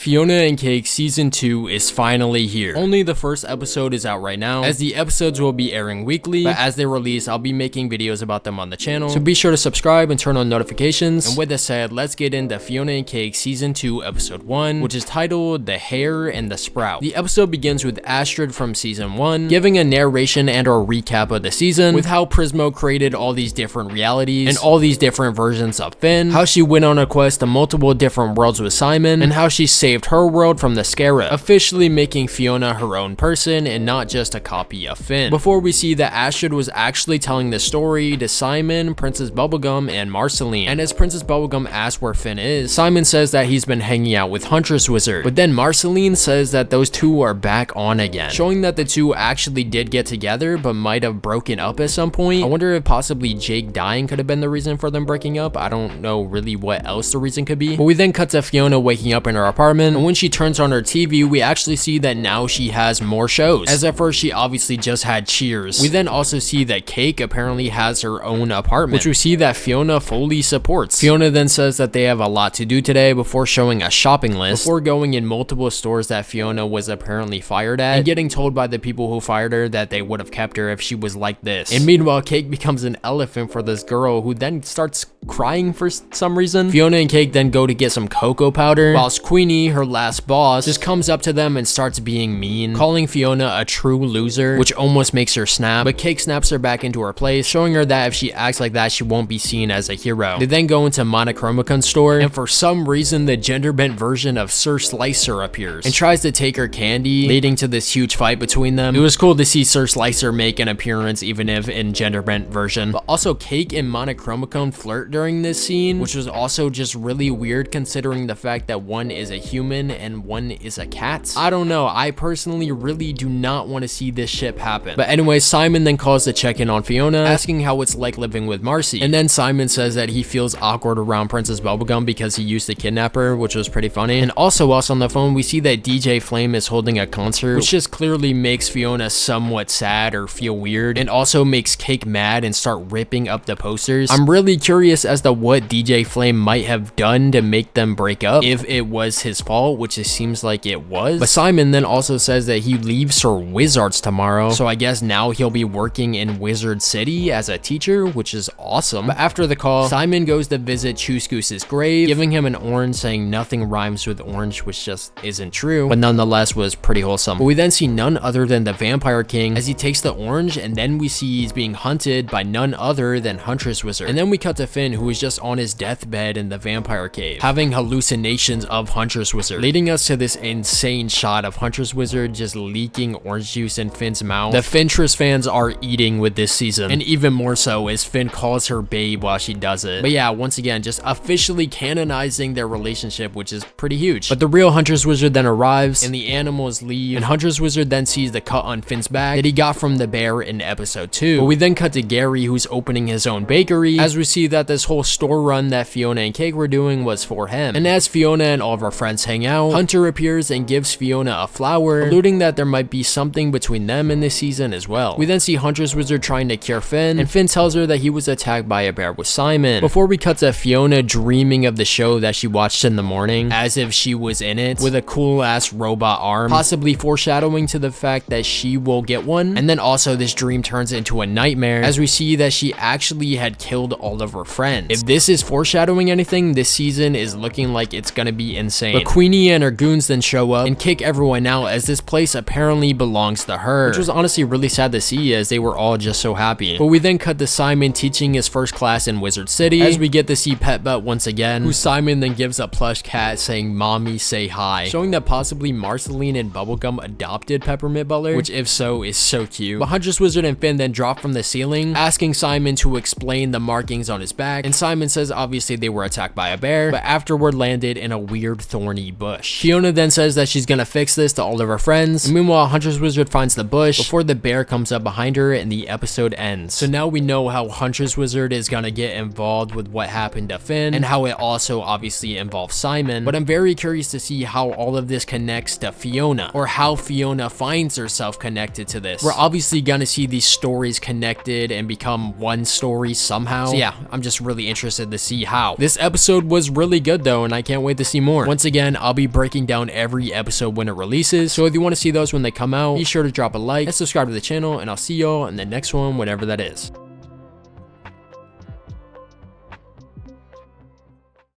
Fiona and Cake Season 2 is finally here. Only the first episode is out right now, as the episodes will be airing weekly, but as they release, I'll be making videos about them on the channel, so be sure to subscribe and turn on notifications. And with that said, let's get into Fiona and Cake Season 2 Episode 1, which is titled The Hare and the Sprout. The episode begins with Astrid from Season 1, giving a narration and or recap of the season, with how Prismo created all these different realities, and all these different versions of Finn, how she went on a quest to multiple different worlds with Simon, and how she saved her world from the Scarab, officially making Fiona her own person and not just a copy of Finn. Before we see that Astrid was actually telling the story to Simon, Princess Bubblegum, and Marceline. And as Princess Bubblegum asks where Finn is, Simon says that he's been hanging out with Huntress Wizard, but then Marceline says that those two are back on again, showing that the two actually did get together but might have broken up at some point. I wonder if possibly Jake dying could have been the reason for them breaking up. I don't know really what else the reason could be. But we then cut to Fiona waking up in her apartment, and when she turns on her TV, we actually see that now she has more shows, as at first she obviously just had Cheers. We then also see that Cake apparently has her own apartment, which we see that Fiona fully supports. Fiona then says that they have a lot to do today before showing a shopping list, before going in multiple stores that Fiona was apparently fired at, and getting told by the people who fired her that they would have kept her if she was like this. And meanwhile, Cake becomes an elephant for this girl, who then starts crying for some reason. Fiona and Cake then go to get some cocoa powder, whilst Queenie, her last boss, just comes up to them and starts being mean, calling Fiona a true loser, which almost makes her snap, but Cake snaps her back into her place, showing her that if she acts like that, she won't be seen as a hero. They then go into Monochromicon store, and for some reason, the gender-bent version of Sir Slicer appears, and tries to take her candy, leading to this huge fight between them. It was cool to see Sir Slicer make an appearance, even if in gender-bent version, but also Cake and Monochromicon flirt during this scene, which was also just really weird considering the fact that one is a human and one is a cat. I don't know, I personally really do not want to see this ship happen. But anyway, Simon then calls to check in on Fiona, asking how it's like living with Marcy. And then Simon says that he feels awkward around Princess Bubblegum because he used to kidnap her, which was pretty funny. And also whilst on the phone, we see that DJ Flame is holding a concert, which just clearly makes Fiona somewhat sad or feel weird, and also makes Cake mad and start ripping up the posters. I'm really curious as to what DJ Flame might have done to make them break up, if it was his fault, which it seems like it was. But Simon then also says that he leaves for Wizards tomorrow, so I guess now he'll be working in Wizard City as a teacher, which is awesome. But after the call, Simon goes to visit Chuscoos's grave, giving him an orange, saying nothing rhymes with orange, which just isn't true, but nonetheless was pretty wholesome. But we then see none other than the Vampire King as he takes the orange, and then we see he's being hunted by none other than Huntress Wizard. And then we cut to Finn, who is just on his deathbed in the Vampire Cave, having hallucinations of Huntress Wizard, leading us to this insane shot of Huntress Wizard just leaking orange juice in Finn's mouth. The Fintress fans are eating with this season, and even more so as Finn calls her babe while she does it. But yeah, once again, just officially canonizing their relationship, which is pretty huge. But the real Huntress Wizard then arrives, and the animals leave, and Huntress Wizard then sees the cut on Finn's back that he got from the bear in episode 2. But we then cut to Gary, who's opening his own bakery, as we see that this whole store run that Fiona and Cake were doing was for him. And as Fiona and all of her friends hang out, Hunter appears and gives Fiona a flower, alluding that there might be something between them in this season as well. We then see Huntress Wizard trying to cure Finn, and Finn tells her that he was attacked by a bear with Simon, before we cut to Fiona dreaming of the show that she watched in the morning, as if she was in it, with a cool ass robot arm, possibly foreshadowing to the fact that she will get one. And then also this dream turns into a nightmare, as we see that she actually had killed all of her friends. If this is foreshadowing anything, this season is looking like it's gonna be insane. But Queenie and her goons then show up and kick everyone out, as this place apparently belongs to her, which was honestly really sad to see, as they were all just so happy. But we then cut to Simon teaching his first class in Wizard City, as we get to see Pet Butt once again, who Simon then gives a plush cat saying mommy say hi, showing that possibly Marceline and Bubblegum adopted Peppermint Butler, which if so is so cute. But Huntress Wizard and Finn then drop from the ceiling, asking Simon to explain the markings on his back, and Simon says obviously they were attacked by a bear, but afterward landed in a weird thorny bush. Fiona then says that she's gonna fix this to all of her friends, and meanwhile Huntress Wizard finds the bush before the bear comes up behind her and the episode ends. So now we know how Huntress Wizard is gonna get involved with what happened to Finn, and how it also obviously involves Simon, but I'm very curious to see how all of this connects to Fiona, or how Fiona finds herself connected to this. We're obviously gonna see these stories connected and become one story somehow. So yeah, I'm just really interested to see how. This episode was really good though, and I can't wait to see more. Once again, again, I'll be breaking down every episode when it releases. So if you want to see those when they come out, be sure to drop a like and subscribe to the channel, and I'll see y'all in the next one whenever that is.